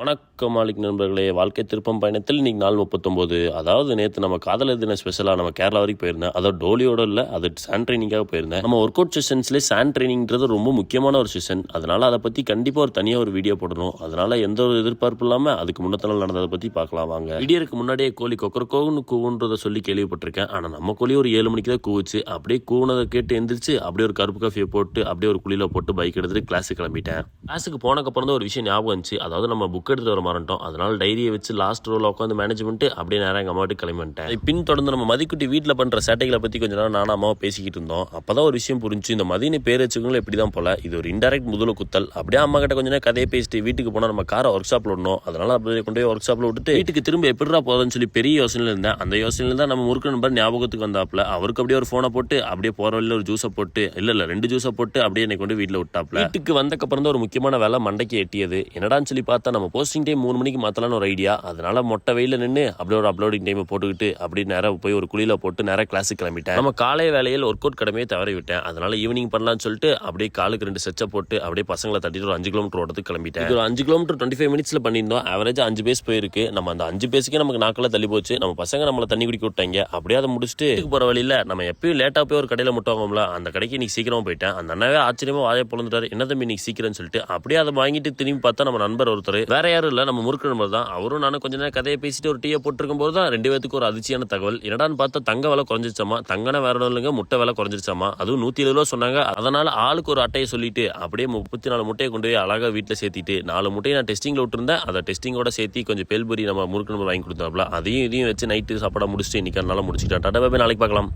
வணக்கம் மாலிக் நண்பர்களே. வாழ்க்கை திருப்பம் பயணத்தில் இன்னைக்கு நாள் 39. அதாவது நேற்று நம்ம காதலர் தின ஸ்பெஷலாக நம்ம கேரளா வரைக்கும் போயிருந்தேன். அதாவது டோலியோட இல்லை, அது சாண்ட் ட்ரைனிங்காக போயிருந்தேன். நம்ம ஒர்க் அவுட் செஷன்ஸ்லேயே சாண்ட் ட்ரைனிங்கிறது ரொம்ப முக்கியமான ஒரு செஷன். அதனால் அதை பற்றி கண்டிப்பாக ஒரு தனியாக ஒரு வீடியோ போடணும். அதனால் எந்த ஒரு எதிர்பார்ப்பு இல்லாமல் அதுக்கு முன்னத்த நாள் நடந்ததை பற்றி பார்க்கலாம் வாங்க. வீடியோக்கு முன்னாடியே கோழி கொக்கரக்கோன்னு கூவுன்றதை சொல்லி கேள்விப்பட்டிருக்கேன். ஆனால் நம்ம கோழி ஒரு 7 மணிக்கு தான் கூவுச்சு. அப்படியே கூவுனதை கேட்டு எந்திரிச்சு அப்படியே ஒரு கருப்பு காஃபியை போட்டு அப்படியே ஒரு குழியில் போட்டு பைக் எடுத்துட்டு கிளாஸுக்கு கிளம்பிட்டேன். கிளாஸுக்கு போனக்கப்புறம் தான் ஒரு விஷயம் ஞாபகம் வந்துச்சு. அதாவது நம்ம புக் எடுத்துட்டு வர மாட்டோம். அதனால டைரியை வச்சு லாஸ்ட் ரோல உட்காந்து மேனேஜ் பண்ணிட்டு அப்படியே நேரம் எங்கள் அம்மாட்டு கிளம்பிட்டேன். பின் தொடர்ந்து நம்ம மதிக்குட்டி வீட்டில் பண்ணுற சேட்டைகளை பற்றி கொஞ்ச நேரம் நானும் அம்மாவை பேசிக்கிட்டு இருந்தோம். அப்போதான் ஒரு விஷயம் புரிஞ்சு, இந்த மதினி பேர் வச்சுக்கங்களும் எப்படி தான் போல இது ஒரு இன்டெரக்ட் முதல குத்தல். அப்படியே அம்மா கிட்ட கொஞ்ச நேரம் கதையை பேசிட்டு வீட்டுக்கு போனால் நம்ம காரை ஒர்க் ஷாப்பில் விடணும். அதனால அப்படியே கொண்டு போய் ஒர்க் ஷாப்பில் விட்டுட்டு வீட்டுக்கு திரும்ப எப்படிடா போதுன்னு சொல்லி பெரிய யோசனையில் இருந்தேன். அந்த யோசனையில் தான் நம்ம முறுக்கு நண்பர் ஞாபகத்துக்கு வந்தாப்புல. அவருக்கு அப்படியே ஒரு ஃபோனை போட்டு அப்படியே போகிற வழியில் ஒரு ஜூஸை போட்டு இல்லை 2 ஜூஸை போட்டு அப்படியே என்னை கொண்டு வீட்டில் விட்டாப்புல. வீட்டுக்கு வந்தக்கப்புறம் தான் ஒரு முக்கியமான வேலை மண்டைக்கு எட்டியது. என்னடான்னு சொல்லி பார்த்தா நம்ம போஸ்டிங் டைம் 3 மணிக்கு மாற்றலான்னு ஒரு ஐடியா. அதனால மொட்டை வெயில நின்று அப்படியே ஒரு அப்லோடிங் டைமை போட்டுக்கிட்டு அப்படி நேரம் போய் ஒரு குழியில போட்டு நேரம் கிளாஸுக்கு கிளம்பிட்டேன். நம்ம காலை வேலையில் ஒர்க் அவுட் கடமையை தவறி விட்டேன். அதனால ஈவினிங் பண்ணலாம்னு சொல்லிட்டு அப்படியே காலுக்கு 2 செச்சை போட்டு அப்படியே பசங்களை தட்டிட்டு ஒரு 5 கிலோமீட்டர் ஓட்டத்துக்கு கிளம்பிட்டேன். ஒரு 5 கிலோமீட்டர் 25 மினிட்ஸ்ல பண்ணியிருந்தோம். ஆவரேஜ் 5 பேஸ் போயிருக்கு. நம்ம அந்த 5 பேஸுக்கே நமக்கு நாக்கெல்லாம் தள்ளி போச்சு. நம்ம பசங்க நம்மளை தண்ணி குடிக்க விட்டாங்க. அப்படியே அதை முடிச்சுட்டு போற வழியில நம்ம எப்பயும் லேட்டா போய் ஒரு கடையில முட்டுவாங்கல, அந்த கடைக்கு இன்னைக்கு சீக்கிரமா போயிட்டேன். அந்த அண்ணாவே ஆச்சரியமா வாயை பொழுந்துட்டாரு. என்ன தம்பி இன்னைக்கு சீக்கிரம் சொல்லிட்டு அப்படியே அதை வாங்கிட்டு திரும்பி பார்த்தா நம்ம நண்பர் ஒருத்தர், வேற யாரும் இல்ல நம்ம முறுக்கு நண்பர் தான். அவரும் நானும் கொஞ்ச நேரம் கதையை பேசிட்டு ஒரு டீயை போட்டிருக்கும் போது தான் 2 பேத்துக்கு ஒரு அதிர்ச்சியான தகவல். என்னடான்னு பார்த்தா தங்க விலை குறைஞ்சிருச்சாமா. தங்கன வேற இல்லைங்க, முட்டை விலை குறைஞ்சிருச்சாமா. அதுவும் 170 ரூபா சொன்னாங்க. அதனால ஆளுக்கு ஒரு அட்டையை சொல்லிட்டு அப்படியே 34 முட்டையை கொண்டு போய் அழகா வீட்டில் சேர்த்திட்டு 4 முட்டையை நான் டெஸ்டிங்ல விட்டுருந்தேன். அதை டெஸ்டிங்கோட சேர்த்து கொஞ்சம் பேல்புரி நம்ம முறுக்கு நம்பர் வாங்கி கொடுத்தாப்ல. அதையும் இதையும் வச்சு நைட்டு சாப்பாட முடிச்சுட்டு இன்னைக்கு நாளை முடிச்சுட்டேன். டாடா பாய், நாளைக்கு பார்க்கலாம்.